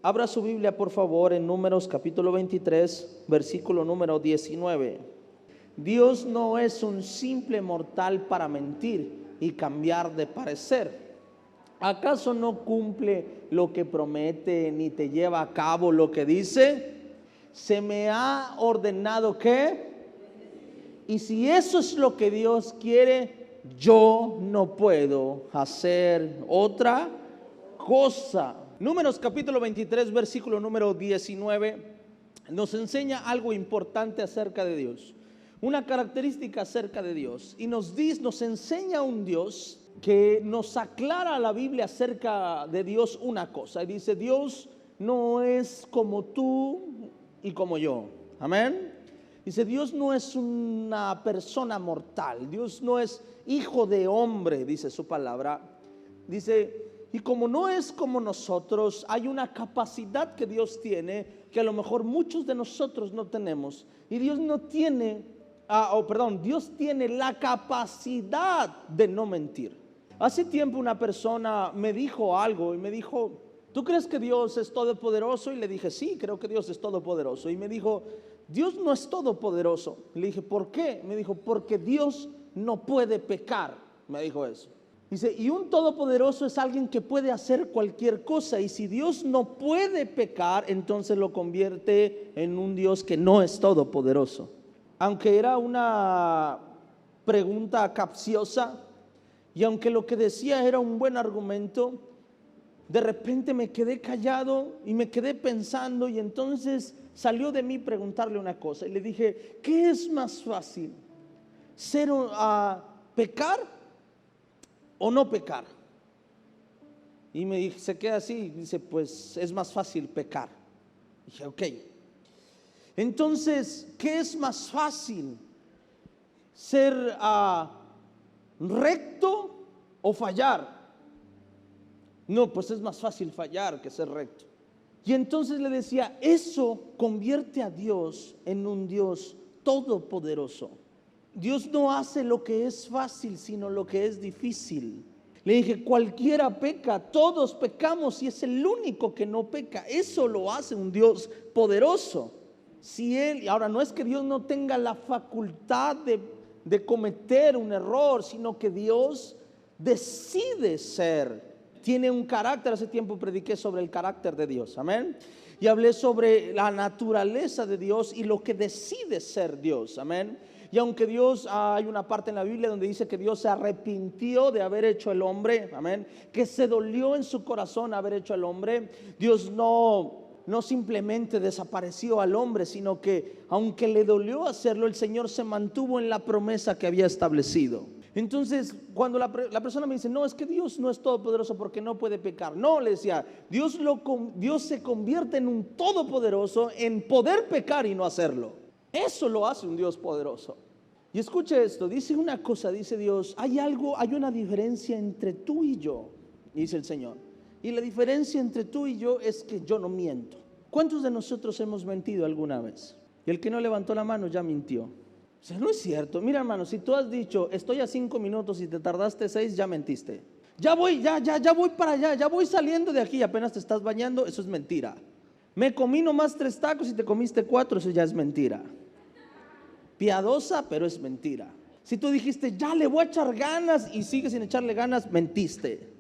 Abra su Biblia, por favor, en Números capítulo 23, versículo número 19. Dios no es un simple mortal para mentir y cambiar de parecer. ¿Acaso no cumple lo que promete ni te lleva a cabo lo que dice? Se me ha ordenado que, y si eso es lo que Dios quiere, yo no puedo hacer otra cosa. Números capítulo 23, versículo número 19, nos enseña algo importante acerca de Dios, una característica acerca de Dios, y nos enseña un Dios que nos aclara la Biblia acerca de Dios una cosa, y dice: Dios no es como tú y como yo. Amén. Dice: Dios no es una persona mortal, Dios no es hijo de hombre, dice su palabra. Dice: y como no es como nosotros, hay una capacidad que Dios tiene que a lo mejor muchos de nosotros no tenemos. Y Dios no tiene, Dios tiene la capacidad de no mentir. Hace tiempo una persona me dijo algo y me dijo: ¿tú crees que Dios es todopoderoso? Y le dije: sí, creo que Dios es todopoderoso. Y me dijo: Dios no es todopoderoso. Le dije: ¿por qué? Me dijo: porque Dios no puede pecar. Me dijo eso. Dice: y un todopoderoso es alguien que puede hacer cualquier cosa, y si Dios no puede pecar, entonces lo convierte en un Dios que no es todopoderoso. Aunque era una pregunta capciosa, y aunque lo que decía era un buen argumento, de repente me quedé callado y me quedé pensando, y entonces salió de mí preguntarle una cosa, y le dije: ¿qué es más fácil? ¿Pecar o no pecar? Y se queda así, dice: pues es más fácil pecar. Dije: ok. Entonces, ¿qué es más fácil? ¿Ser recto o fallar? No, pues es más fácil fallar que ser recto. Y entonces le decía: eso convierte a Dios en un Dios todopoderoso. Dios no hace lo que es fácil, sino lo que es difícil. Le dije: cualquiera peca, todos pecamos, y es el único que no peca. Eso lo hace un Dios poderoso. Ahora, no es que Dios no tenga la facultad de cometer un error, sino que Dios decide ser. Tiene un carácter. Hace tiempo prediqué sobre el carácter de Dios, amén. Y hablé sobre la naturaleza de Dios y lo que decide ser Dios, amén. Y aunque Dios, hay una parte en la Biblia donde dice que Dios se arrepintió de haber hecho el hombre, amén, que se dolió en su corazón haber hecho el hombre. Dios no simplemente desapareció al hombre, sino que aunque le dolió hacerlo, el Señor se mantuvo en la promesa que había establecido. Entonces, cuando la persona me dice: no, es que Dios no es todopoderoso porque no puede pecar. No, le decía: Dios se convierte en un todopoderoso en poder pecar y no hacerlo. Eso lo hace un Dios poderoso. Y escuche esto, dice una cosa, dice Dios: hay una diferencia entre tú y yo, dice el Señor. Y la diferencia entre tú y yo es que yo no miento. ¿Cuántos de nosotros hemos mentido alguna vez? Y el que no levantó la mano ya mintió. O sea, no es cierto. Mira, hermano, si tú has dicho: estoy a 5 minutos y te tardaste 6, ya mentiste. Ya voy para allá, ya voy saliendo de aquí y apenas te estás bañando, eso es mentira. Me comí nomás 3 tacos y te comiste 4, eso ya es mentira. Piadosa, pero es mentira. Si tú dijiste: ya le voy a echar ganas, y sigues sin echarle ganas, mentiste.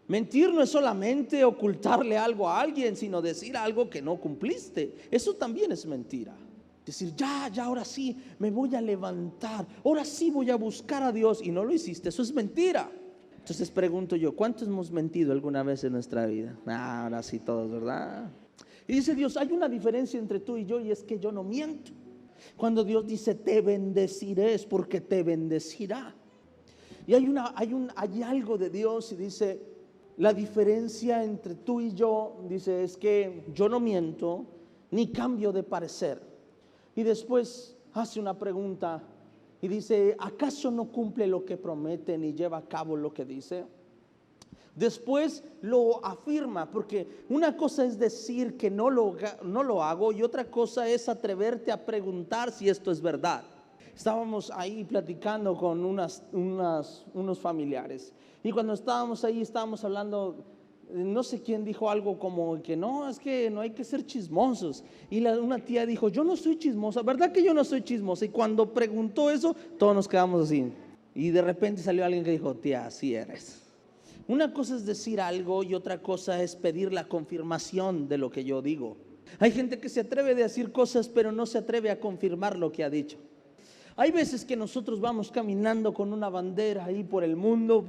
Mentir no es solamente ocultarle algo a alguien, sino decir algo que no cumpliste. Eso también es mentira. Decir: ya, ahora sí me voy a levantar, ahora sí voy a buscar a Dios, y no lo hiciste, eso es mentira. Entonces pregunto yo: ¿cuántos hemos mentido alguna vez en nuestra vida? Ahora sí todos, ¿verdad? Y dice Dios: hay una diferencia entre tú y yo, y es que yo no miento. Cuando Dios dice: te bendeciré, es porque te bendecirá. Y hay algo de Dios, y dice: la diferencia entre tú y yo, dice, es que yo no miento ni cambio de parecer. Y después hace una pregunta y dice: ¿acaso no cumple lo que promete ni lleva a cabo lo que dice? Después lo afirma, porque una cosa es decir que no lo hago, y otra cosa es atreverte a preguntar si esto es verdad. Estábamos ahí platicando con unos familiares, y cuando estábamos ahí estábamos hablando No sé quién dijo algo como que no, es que no hay que ser chismosos. Y una tía dijo, yo no soy chismosa, ¿verdad que yo no soy chismosa? Y cuando preguntó eso, todos nos quedamos así. Y de repente salió alguien que dijo, tía, así eres. Una cosa es decir algo y otra cosa es pedir la confirmación de lo que yo digo. Hay gente que se atreve a decir cosas, pero no se atreve a confirmar lo que ha dicho. Hay veces que nosotros vamos caminando con una bandera ahí por el mundo,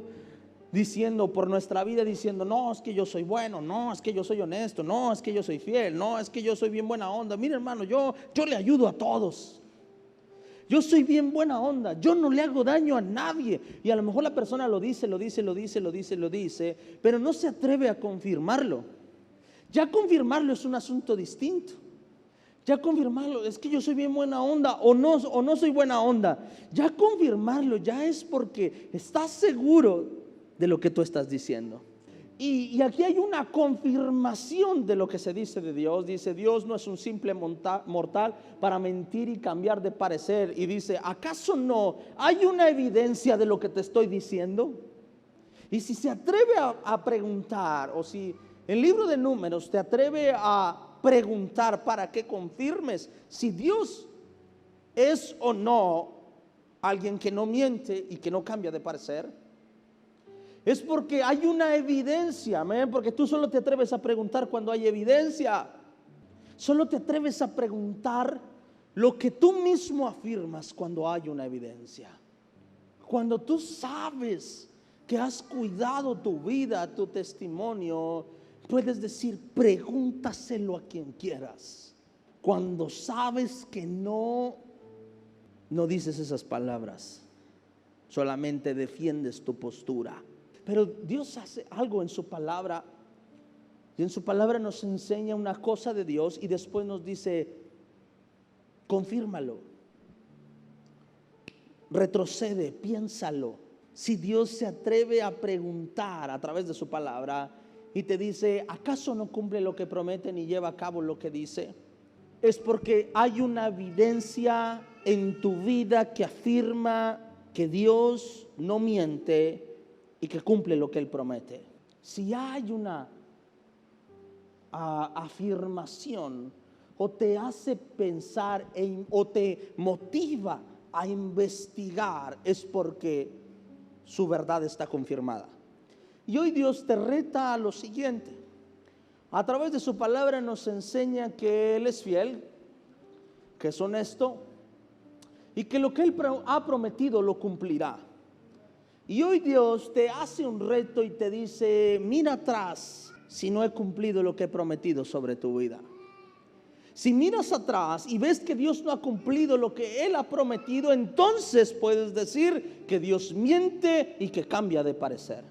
diciendo por nuestra vida, diciendo, no, es que yo soy bueno, no, es que yo soy honesto, no, es que yo soy fiel, no, es que yo soy bien buena onda. Mira, hermano, yo le ayudo a todos. Yo soy bien buena onda, yo no le hago daño a nadie. Y a lo mejor la persona lo dice, pero no se atreve a confirmarlo. Ya confirmarlo es un asunto distinto. Ya confirmarlo, es que yo soy bien buena onda o no soy buena onda. Ya confirmarlo ya es porque estás seguro de lo que tú estás diciendo. Y aquí hay una confirmación de lo que se dice de Dios. Dice, Dios no es un simple mortal para mentir y cambiar de parecer. Y dice, ¿acaso no hay una evidencia de lo que te estoy diciendo? Y si se atreve a preguntar, o si el libro de Números te atreve a preguntar para que confirmes si Dios es o no alguien que no miente y que no cambia de parecer, es porque hay una evidencia, amén. Porque tú solo te atreves a preguntar cuando hay evidencia. Solo te atreves a preguntar lo que tú mismo afirmas cuando hay una evidencia. Cuando tú sabes que has cuidado tu vida, tu testimonio, puedes decir, pregúntaselo a quien quieras. Cuando sabes que no dices esas palabras, solamente defiendes tu postura. Pero Dios hace algo en su palabra, y en su palabra nos enseña una cosa de Dios y después nos dice, confírmalo, retrocede, piénsalo. Si Dios se atreve a preguntar a través de su palabra y te dice, ¿acaso no cumple lo que promete ni lleva a cabo lo que dice? Es porque hay una evidencia en tu vida que afirma que Dios no miente y que cumple lo que Él promete. Si hay una afirmación o te hace pensar o te motiva a investigar, es porque su verdad está confirmada. Y hoy Dios te reta a lo siguiente. A través de su palabra nos enseña que Él es fiel, que es honesto y que lo que Él ha prometido lo cumplirá. Y hoy Dios te hace un reto y te dice, mira atrás si no he cumplido lo que he prometido sobre tu vida. Si miras atrás y ves que Dios no ha cumplido lo que Él ha prometido, entonces puedes decir que Dios miente y que cambia de parecer.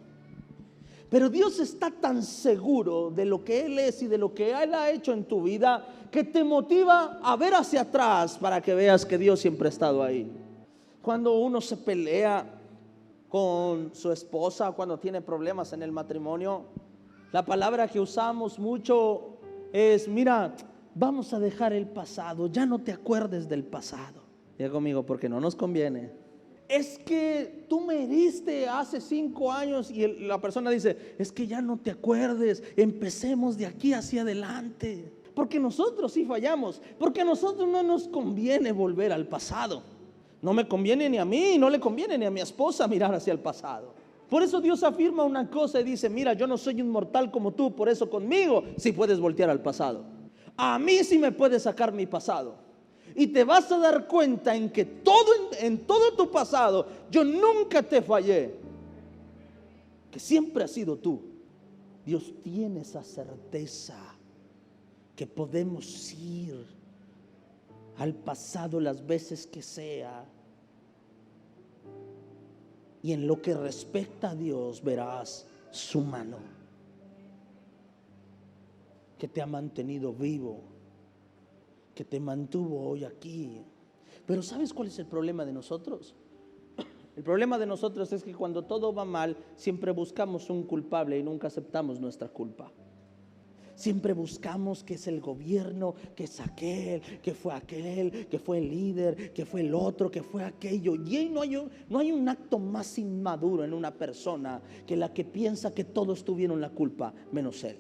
Pero Dios está tan seguro de lo que Él es y de lo que Él ha hecho en tu vida, que te motiva a ver hacia atrás para que veas que Dios siempre ha estado ahí. Cuando uno se pelea con su esposa, cuando tiene problemas en el matrimonio, la palabra que usamos mucho es, mira, vamos a dejar el pasado, ya no te acuerdes del pasado. Diga conmigo, porque no nos conviene. Es que tú me heriste hace 5 años y la persona dice, es que ya no te acuerdes, empecemos de aquí hacia adelante. Porque nosotros sí fallamos, porque a nosotros no nos conviene volver al pasado. No me conviene ni a mí, no le conviene ni a mi esposa mirar hacia el pasado. Por eso Dios afirma una cosa y dice, mira, yo no soy un mortal como tú, por eso conmigo sí puedes voltear al pasado. A mí sí me puedes sacar mi pasado. Y te vas a dar cuenta en que en todo tu pasado yo nunca te fallé, que siempre has sido tú. Dios tiene esa certeza que podemos ir al pasado las veces que sea, y en lo que respecta a Dios verás su mano que te ha mantenido vivo, que te mantuvo hoy aquí. Pero ¿sabes cuál es el problema de nosotros? El problema de nosotros es que cuando todo va mal, siempre buscamos un culpable y nunca aceptamos nuestra culpa. Siempre buscamos que es el gobierno, que es aquel, que fue el líder, que fue el otro, que fue aquello. Y ahí no hay un acto más inmaduro en una persona que la que piensa que todos tuvieron la culpa menos él.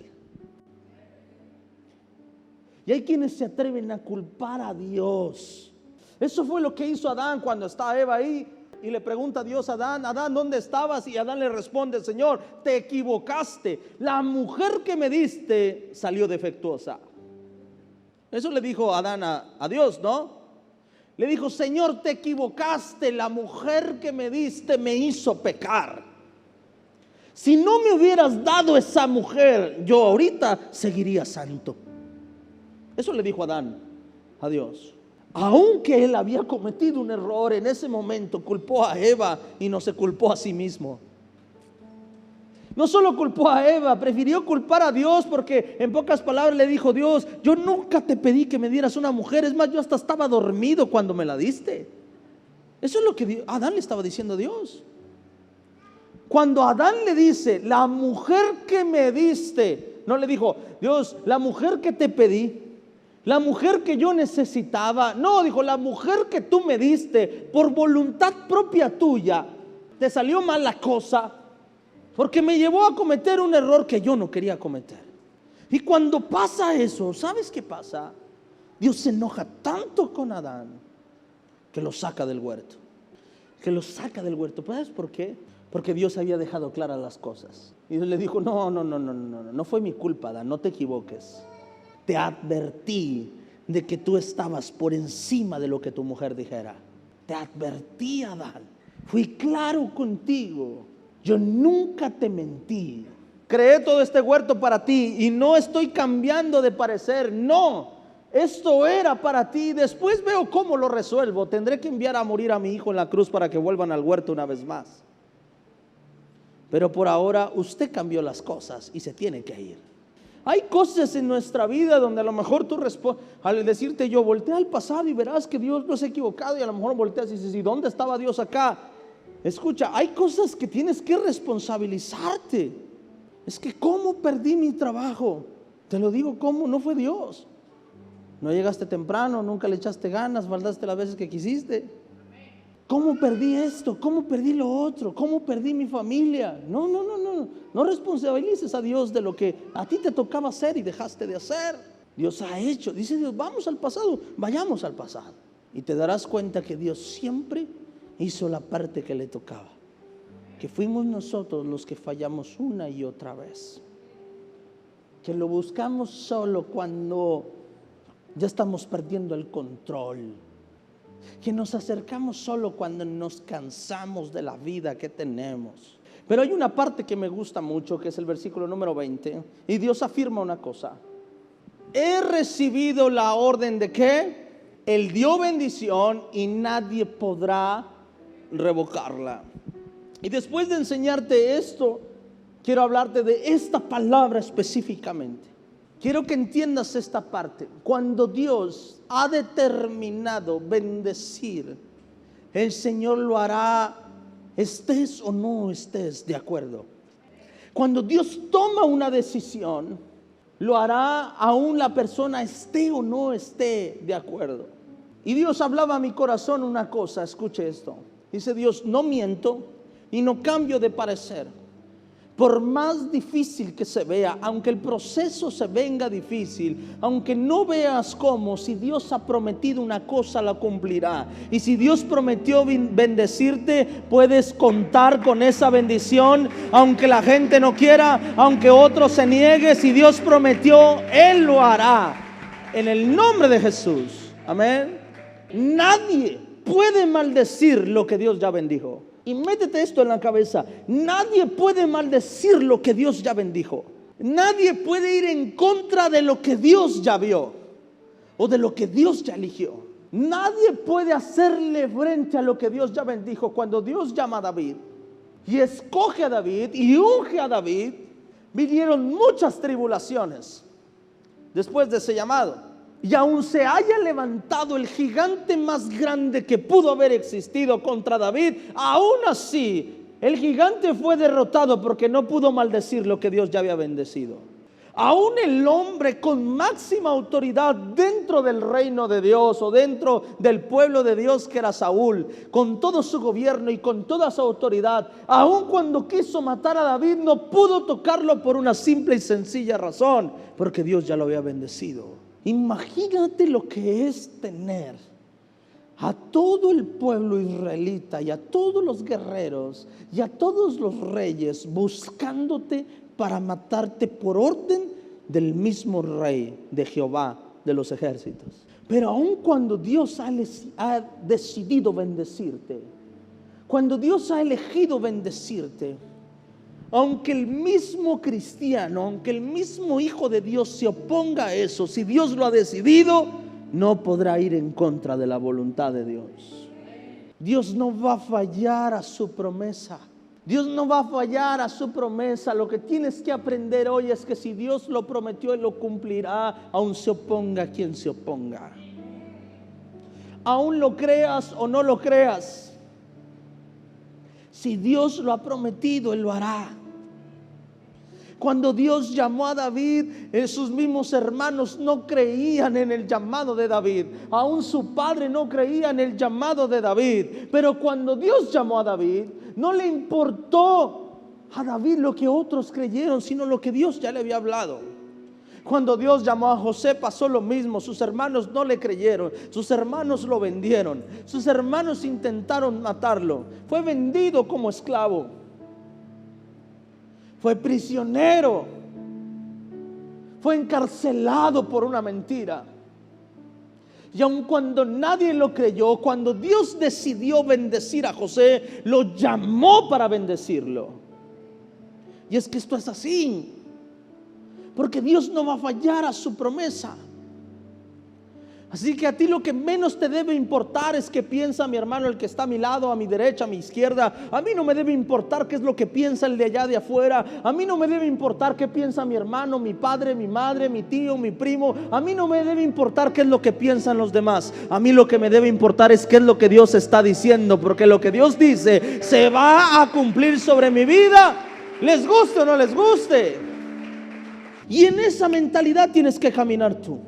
Y hay quienes se atreven a culpar a Dios. Eso fue lo que hizo Adán cuando está Eva ahí. Y le pregunta a Dios a Adán: Adán, ¿dónde estabas? Y Adán le responde: Señor, te equivocaste. La mujer que me diste salió defectuosa. Eso le dijo Adán a Dios, ¿no? Le dijo: Señor, te equivocaste. La mujer que me diste me hizo pecar. Si no me hubieras dado esa mujer, yo ahorita seguiría santo. Eso le dijo Adán a Dios. Aunque él había cometido un error en ese momento, culpó a Eva y no se culpó a sí mismo. No solo culpó a Eva, prefirió culpar a Dios, porque en pocas palabras le dijo: Dios, yo nunca te pedí que me dieras una mujer. Es más, yo hasta estaba dormido cuando me la diste. Eso es lo que Adán le estaba diciendo a Dios. Cuando Adán le dice: la mujer que me diste, no le dijo: Dios, la mujer que te pedí, la mujer que yo necesitaba. No, dijo: la mujer que tú me diste por voluntad propia tuya. Te salió mal la cosa, porque me llevó a cometer un error que yo no quería cometer. Y cuando pasa eso, ¿sabes qué pasa? Dios se enoja tanto con Adán que lo saca del huerto. ¿Sabes por qué? Porque Dios había dejado claras las cosas. Y Dios le dijo: no fue mi culpa, Adán, no te equivoques. Te advertí de que tú estabas por encima de lo que tu mujer dijera. Te advertí, Adán. Fui claro contigo. Yo nunca te mentí. Creé todo este huerto para ti y no estoy cambiando de parecer. No, esto era para ti. Después veo cómo lo resuelvo. Tendré que enviar a morir a mi hijo en la cruz para que vuelvan al huerto una vez más. Pero por ahora usted cambió las cosas y se tiene que ir. Hay cosas en nuestra vida donde a lo mejor tú respondes, al decirte yo, voltea al pasado y verás que Dios no se ha equivocado, y a lo mejor volteas y dices: ¿y dónde estaba Dios acá? Escucha, hay cosas que tienes que responsabilizarte. Es que ¿cómo perdí mi trabajo? Te lo digo, ¿cómo? No fue Dios. No llegaste temprano, nunca le echaste ganas, faltaste las veces que quisiste. ¿Cómo perdí esto? ¿Cómo perdí lo otro? ¿Cómo perdí mi familia? No responsabilices a Dios de lo que a ti te tocaba hacer y dejaste de hacer. Dios ha hecho. Dice Dios: vamos al pasado, vayamos al pasado. Y te darás cuenta que Dios siempre hizo la parte que le tocaba. Que fuimos nosotros los que fallamos una y otra vez. Que lo buscamos solo cuando ya estamos perdiendo el control. Que nos acercamos solo cuando nos cansamos de la vida que tenemos. Pero hay una parte que me gusta mucho, que es el versículo número 20. Y Dios afirma una cosa: he recibido la orden de que Él dio bendición y nadie podrá revocarla. Y después de enseñarte esto, quiero hablarte de esta palabra específicamente. Quiero que entiendas esta parte. Cuando Dios ha determinado bendecir, el Señor lo hará, estés o no estés de acuerdo. Cuando Dios toma una decisión, lo hará aún la persona esté o no esté de acuerdo. Y Dios hablaba a mi corazón una cosa, escuche esto. Dice Dios: no miento y no cambio de parecer. Por más difícil que se vea, aunque el proceso se venga difícil, aunque no veas cómo, si Dios ha prometido una cosa, la cumplirá. Y si Dios prometió bendecirte, puedes contar con esa bendición, aunque la gente no quiera, aunque otro se niegue. Si Dios prometió, Él lo hará. En el nombre de Jesús. Amén. Nadie puede maldecir lo que Dios ya bendijo. Y métete esto en la cabeza: nadie puede maldecir lo que Dios ya bendijo. Nadie puede ir en contra de lo que Dios ya vio o de lo que Dios ya eligió. Nadie puede hacerle frente a lo que Dios ya bendijo. Cuando Dios llama a David y escoge a David y unge a David, vinieron muchas tribulaciones después de ese llamado. Y aún se haya levantado el gigante más grande que pudo haber existido contra David, aún así el gigante fue derrotado porque no pudo maldecir lo que Dios ya había bendecido. Aún el hombre con máxima autoridad dentro del reino de Dios o dentro del pueblo de Dios, que era Saúl, con todo su gobierno y con toda su autoridad, aún cuando quiso matar a David, no pudo tocarlo por una simple y sencilla razón, porque Dios ya lo había bendecido. Imagínate lo que es tener a todo el pueblo israelita y a todos los guerreros y a todos los reyes buscándote para matarte por orden del mismo rey de Jehová de los ejércitos. Pero aun cuando Dios ha decidido bendecirte, cuando Dios ha elegido bendecirte, aunque el mismo cristiano, aunque el mismo hijo de Dios se oponga a eso, si Dios lo ha decidido, no podrá ir en contra de la voluntad de Dios. Dios no va a fallar a su promesa. Dios no va a fallar a su promesa. Lo que tienes que aprender hoy es que si Dios lo prometió, Él lo cumplirá, aun se oponga quien se oponga. Aun lo creas o no lo creas, si Dios lo ha prometido, Él lo hará. Cuando Dios llamó a David, sus mismos hermanos no creían en el llamado de David. Aún su padre no creía en el llamado de David. Pero cuando Dios llamó a David, no le importó a David lo que otros creyeron, sino lo que Dios ya le había hablado. Cuando Dios llamó a José pasó lo mismo. Sus hermanos no le creyeron, sus hermanos lo vendieron, sus hermanos intentaron matarlo. Fue vendido como esclavo, fue prisionero, fue encarcelado por una mentira. Y aun cuando nadie lo creyó, cuando Dios decidió bendecir a José, lo llamó para bendecirlo. Y es que esto es así, porque Dios no va a fallar a su promesa. Así que a ti lo que menos te debe importar es qué piensa mi hermano, el que está a mi lado, a mi derecha, a mi izquierda. A mí no me debe importar qué es lo que piensa el de allá de afuera. A mí no me debe importar qué piensa mi hermano, mi padre, mi madre, mi tío, mi primo. A mí no me debe importar qué es lo que piensan los demás. A mí lo que me debe importar es qué es lo que Dios está diciendo, porque lo que Dios dice se va a cumplir sobre mi vida, les guste o no les guste. Y en esa mentalidad tienes que caminar tú.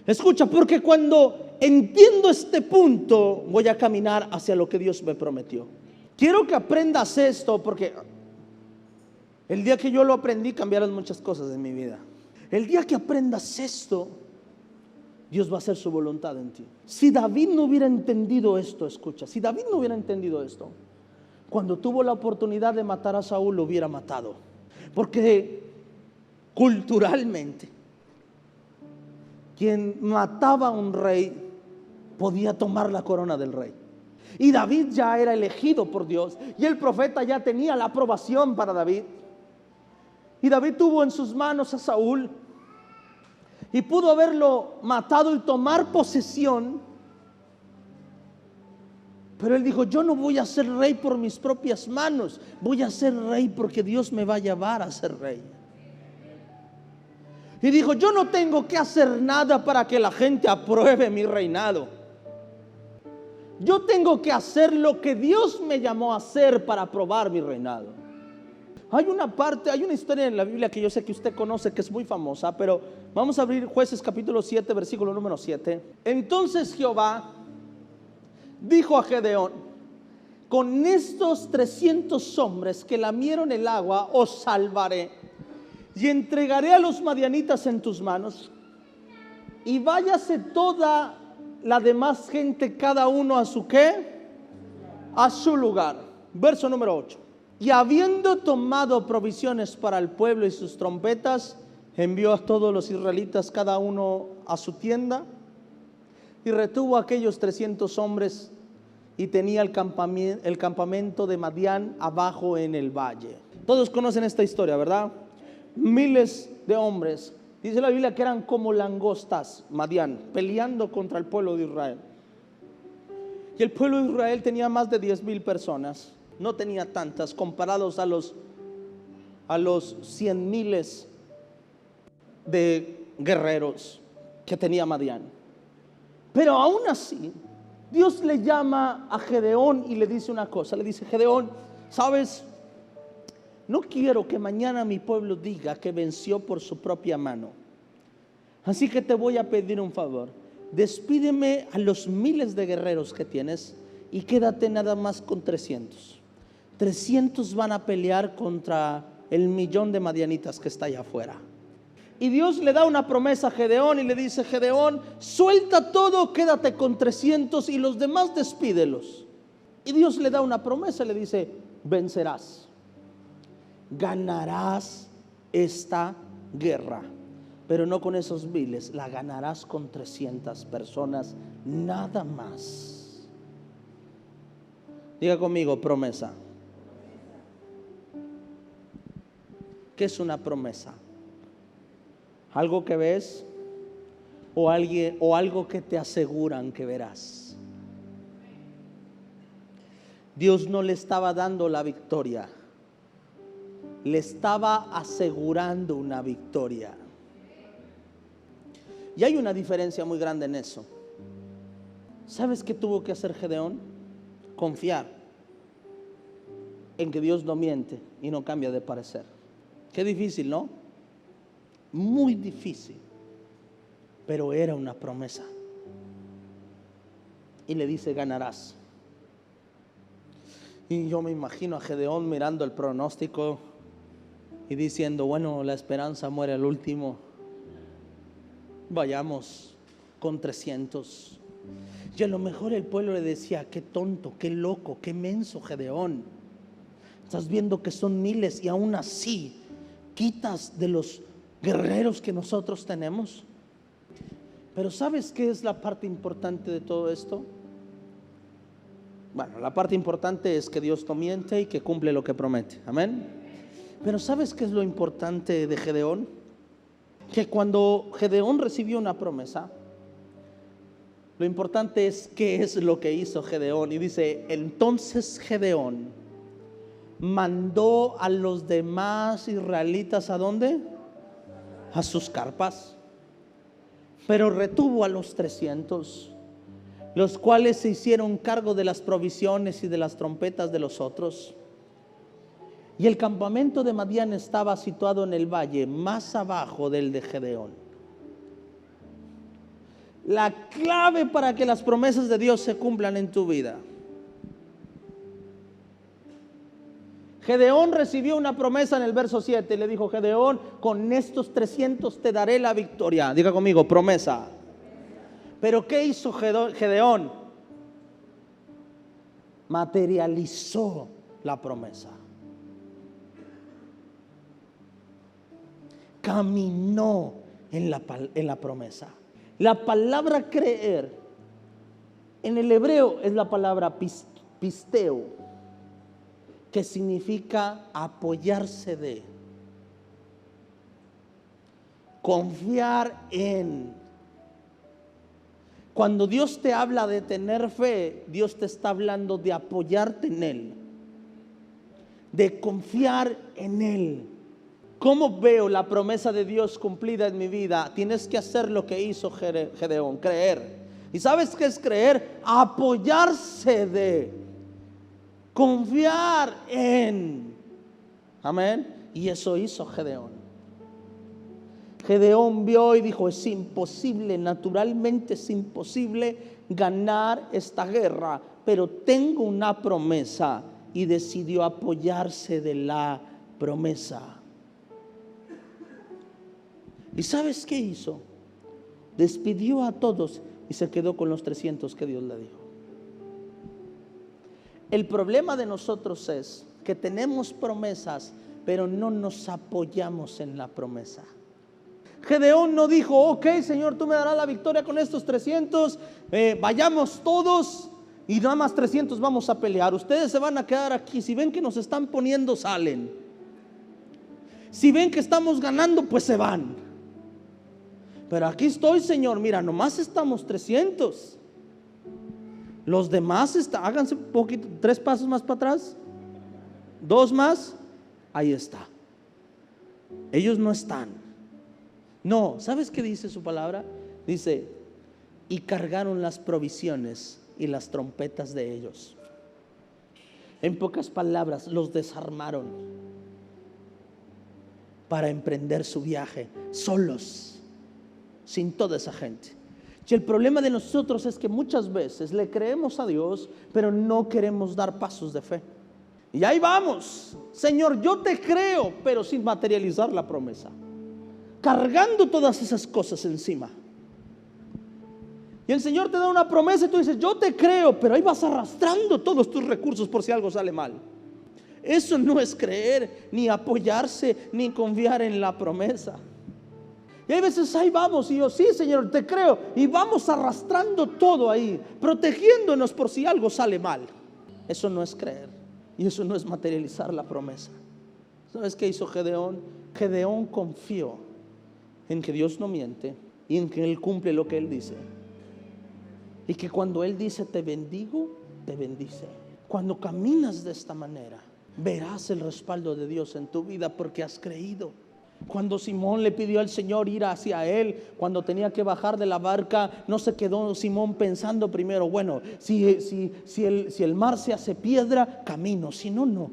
Escucha, porque cuando entiendo este punto, voy a caminar hacia lo que Dios me prometió. Quiero que aprendas esto, porque el día que yo lo aprendí cambiaron muchas cosas en mi vida. El día que aprendas esto, Dios va a hacer su voluntad en ti. Si David no hubiera entendido esto, escucha, si David no hubiera entendido esto, cuando tuvo la oportunidad de matar a Saúl, lo hubiera matado. Porque culturalmente, quien mataba a un rey podía tomar la corona del rey. Y David ya era elegido por Dios, y el profeta ya tenía la aprobación para David. Y David tuvo en sus manos a Saúl y pudo haberlo matado y tomar posesión. Pero él dijo: yo no voy a ser rey por mis propias manos, voy a ser rey porque Dios me va a llevar a ser rey. Y dijo: yo no tengo que hacer nada para que la gente apruebe mi reinado. Yo tengo que hacer lo que Dios me llamó a hacer para aprobar mi reinado. Hay una historia en la Biblia que yo sé que usted conoce, que es muy famosa, pero vamos a abrir Jueces capítulo 7, versículo número 7. Entonces Jehová dijo a Gedeón: con estos 300 hombres que lamieron el agua os salvaré, y entregaré a los madianitas en tus manos, y váyase toda la demás gente, cada uno a su ¿qué? A su lugar. Verso número 8. Y habiendo tomado provisiones para el pueblo y sus trompetas, envió a todos los israelitas cada uno a su tienda, y retuvo a aquellos 300 hombres, y tenía el campamento de Madián abajo en el valle. Todos conocen esta historia, ¿verdad? Miles de hombres, dice la Biblia, que eran como langostas, Madián, peleando contra el pueblo de Israel. Y el pueblo de Israel tenía más de 10,000 personas, no tenía tantas comparados a los 100,000 de guerreros que tenía Madián. Pero aún así, Dios le llama a Gedeón y le dice una cosa. Le dice: Gedeón, ¿sabes? no quiero que mañana mi pueblo diga que venció por su propia mano. Así que te voy a pedir un favor. Despídeme a los miles de guerreros que tienes y quédate nada más con 300. 300 van a pelear contra el 1,000,000 de madianitas que está allá afuera. Y Dios le da una promesa a Gedeón y le dice: Gedeón, suelta todo, quédate con 300 y los demás despídelos. Y Dios le da una promesa y le dice: vencerás, ganarás esta guerra, pero no con esos miles, la ganarás con 300 personas nada más. Diga conmigo, promesa. ¿Qué es una promesa? ¿Algo que ves o algo que te aseguran que verás? Dios no le estaba dando la victoria, le estaba asegurando una victoria. Y hay una diferencia muy grande en eso. ¿Sabes qué tuvo que hacer Gedeón? Confiar en que Dios no miente y no cambia de parecer. Qué difícil, ¿no? Muy difícil, pero era una promesa. Y le dice: ganarás. Y yo me imagino a Gedeón mirando el pronóstico y diciendo: bueno, la esperanza muere al último, vayamos con 300. Y a lo mejor el pueblo le decía: qué tonto, qué loco, qué menso Gedeón, estás viendo que son miles y aún así quitas de los guerreros que nosotros tenemos. Pero ¿sabes qué es la parte importante de todo esto? Bueno, la parte importante es que Dios no miente y que cumple lo que promete. Amén. Pero ¿sabes qué es lo importante de Gedeón? Que cuando Gedeón recibió una promesa, lo importante es qué es lo que hizo Gedeón. Y dice: entonces Gedeón mandó a los demás israelitas ¿a dónde? A sus carpas, pero retuvo a los 300, los cuales se hicieron cargo de las provisiones y de las trompetas de los otros. Y el campamento de Madián estaba situado en el valle más abajo del de Gedeón. La clave para que las promesas de Dios se cumplan en tu vida. Gedeón recibió una promesa en el verso 7. Le dijo Gedeón: con estos 300 te daré la victoria. Diga conmigo, promesa. Pero ¿qué hizo Gedeón? Materializó la promesa. Caminó en la promesa. La palabra creer en el hebreo es la palabra pisteo, que significa apoyarse de, confiar en. Cuando Dios te habla de tener fe, Dios te está hablando de apoyarte en Él, de confiar en Él. ¿Cómo veo la promesa de Dios cumplida en mi vida? Tienes que hacer lo que hizo Gedeón, creer. ¿Y sabes qué es creer? Apoyarse de, confiar en. Amén. Y eso hizo Gedeón. Gedeón vio y dijo: es imposible, naturalmente es imposible ganar esta guerra, pero tengo una promesa. Y decidió apoyarse de la promesa. ¿Y sabes qué hizo? Despidió a todos y se quedó con los 300 que Dios le dijo. El problema de nosotros es que tenemos promesas, pero no nos apoyamos en la promesa. Gedeón no dijo: ok, Señor, tú me darás la victoria con estos 300, vayamos todos y nada más 300 vamos a pelear. Ustedes se van a quedar aquí. Si ven que nos están poniendo, salen. Si ven que estamos ganando, pues se van. Pero aquí estoy, Señor, mira, nomás estamos 300. Los demás háganse un poquito, 3 pasos más para atrás, 2 más, ahí está. Ellos no están. No, ¿sabes qué dice su palabra? Dice: y cargaron las provisiones y las trompetas de ellos. En pocas palabras, los desarmaron. para emprender su viaje solos, sin toda esa gente. Y el problema de nosotros es que muchas veces le creemos a Dios, pero no queremos dar pasos de fe. Y ahí vamos, Señor, yo te creo, pero sin materializar la promesa, cargando todas esas cosas encima. Y el Señor te da una promesa y tú dices, yo te creo, pero ahí vas arrastrando todos tus recursos por si algo sale mal. Eso no es creer, ni apoyarse, ni confiar en la promesa. Y hay veces ahí vamos y yo, sí, Señor, te creo, y vamos arrastrando todo ahí, protegiéndonos por si algo sale mal. Eso no es creer, y eso no es materializar la promesa. ¿Sabes qué hizo Gedeón? Gedeón confió en que Dios no miente y en que Él cumple lo que Él dice. Y que cuando Él dice te bendigo, te bendice. Cuando caminas de esta manera, verás el respaldo de Dios en tu vida porque has creído. Cuando Simón le pidió al Señor ir hacia él, cuando tenía que bajar de la barca, no se quedó Simón pensando primero, bueno, si el mar se hace piedra, camino, si no, no.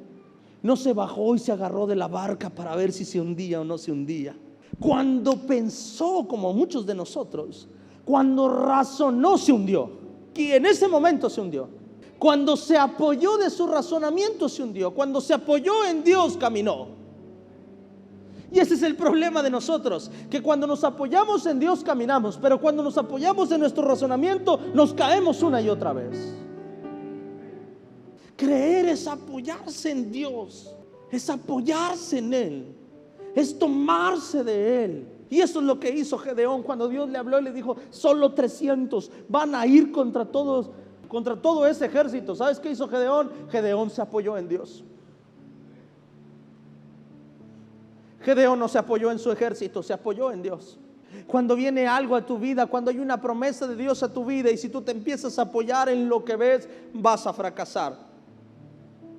No se bajó y se agarró de la barca para ver si se hundía o no se hundía. Cuando pensó, como muchos de nosotros, cuando razonó, se hundió. Y en ese momento se hundió. Cuando se apoyó de su razonamiento, se hundió. Cuando se apoyó en Dios, caminó. Y ese es el problema de nosotros, que cuando nos apoyamos en Dios caminamos, pero cuando nos apoyamos en nuestro razonamiento nos caemos una y otra vez. Creer es apoyarse en Dios, es apoyarse en Él, es tomarse de Él. Y eso es lo que hizo Gedeón cuando Dios le habló y le dijo, solo 300 van a ir contra todo ese ejército. ¿Sabes qué hizo Gedeón? Gedeón se apoyó en Dios. Gedeón no se apoyó en su ejército, se apoyó en Dios. Cuando viene algo a tu vida, cuando hay una promesa de Dios a tu vida, y si tú te empiezas a apoyar en lo que ves, vas a fracasar.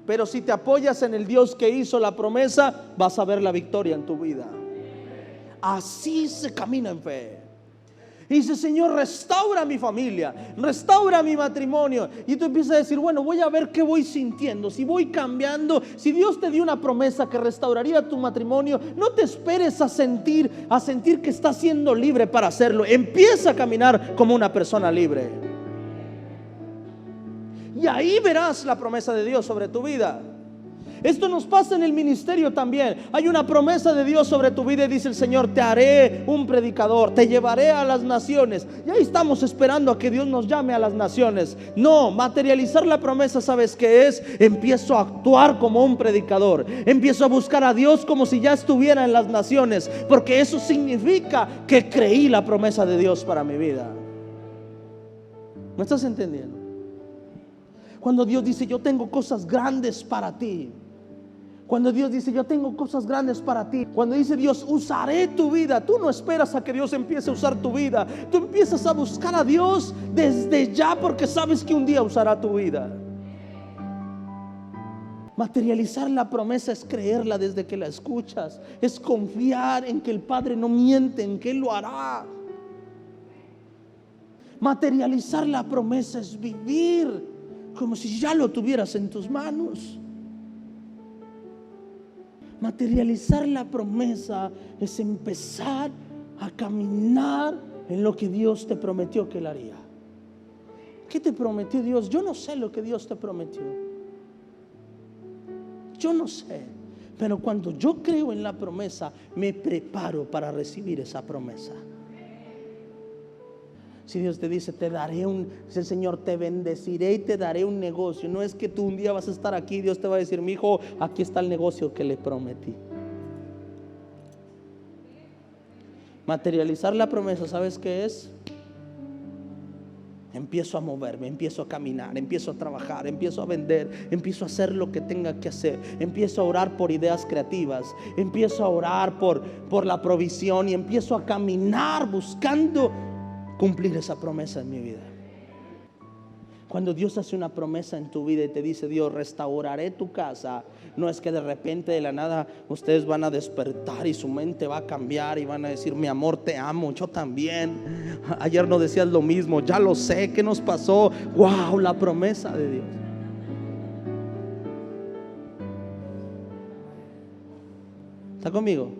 Pero si te apoyas en el Dios que hizo la promesa, vas a ver la victoria en tu vida. Así se camina en fe. Y dice, Señor, restaura mi familia, restaura mi matrimonio. Y tú empiezas a decir, bueno, voy a ver qué voy sintiendo, si voy cambiando. Si Dios te dio una promesa que restauraría tu matrimonio, no te esperes a sentir que estás siendo libre para hacerlo. Empieza a caminar como una persona libre. Y ahí verás la promesa de Dios sobre tu vida. Esto nos pasa en el ministerio también. Hay una promesa de Dios sobre tu vida y dice el Señor, te haré un predicador, te llevaré a las naciones. Y ahí estamos esperando a que Dios nos llame a las naciones. No, materializar la promesa, ¿sabes qué es? Empiezo a actuar como un predicador. Empiezo a buscar a Dios como si ya estuviera en las naciones, porque eso significa que creí la promesa de Dios para mi vida. ¿Me estás entendiendo? Cuando Dios dice, yo tengo cosas grandes para ti. Cuando Dios dice, yo tengo cosas grandes para ti. Cuando dice Dios, usaré tu vida, tú no esperas a que Dios empiece a usar tu vida. Tú empiezas a buscar a Dios desde ya, porque sabes que un día usará tu vida. Materializar la promesa es creerla desde que la escuchas. Es confiar en que el Padre no miente, en que Él lo hará. Materializar la promesa es vivir como si ya lo tuvieras en tus manos. Materializar la promesa es empezar a caminar en lo que Dios te prometió que Él haría. ¿Qué te prometió Dios? Yo no sé lo que Dios te prometió. Yo no sé. Pero cuando yo creo en la promesa, me preparo para recibir esa promesa. Si Dios te dice, si el Señor te bendeciré y te daré un negocio, no es que tú un día vas a estar aquí, Dios te va a decir, mi hijo, aquí está el negocio que le prometí. Materializar la promesa, ¿sabes qué es? Empiezo a moverme, empiezo a caminar, empiezo a trabajar, empiezo a vender, empiezo a hacer lo que tenga que hacer, empiezo a orar por ideas creativas, empiezo a orar por la provisión y empiezo a caminar buscando cumplir esa promesa en mi vida. Cuando Dios hace una promesa en tu vida y te dice, Dios, restauraré tu casa, no es que de repente de la nada ustedes van a despertar y su mente va a cambiar y van a decir, mi amor, te amo, yo también. Ayer no decías lo mismo, ya lo sé, ¿qué nos pasó? Wow, la promesa de Dios. ¿Está conmigo?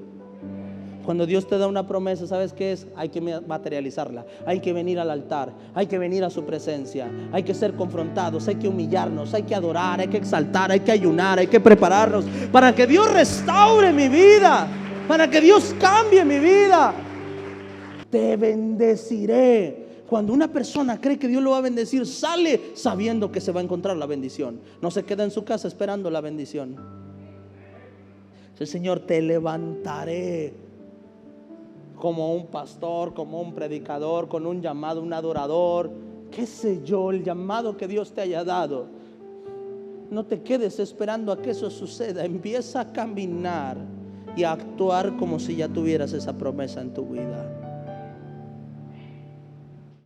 Cuando Dios te da una promesa, ¿sabes qué es? Hay que materializarla. Hay que venir al altar, hay que venir a su presencia, hay que ser confrontados, hay que humillarnos, hay que adorar, hay que exaltar, hay que ayunar, hay que prepararnos para que Dios restaure mi vida, para que Dios cambie mi vida. Te bendeciré. Cuando una persona cree que Dios lo va a bendecir, sale sabiendo que se va a encontrar la bendición. No se queda en su casa esperando la bendición. El Señor, te levantaré como un pastor, como un predicador, con un llamado, un adorador, qué sé yo, el llamado que Dios te haya dado. No te quedes esperando a que eso suceda. Empieza a caminar y a actuar como si ya tuvieras esa promesa en tu vida.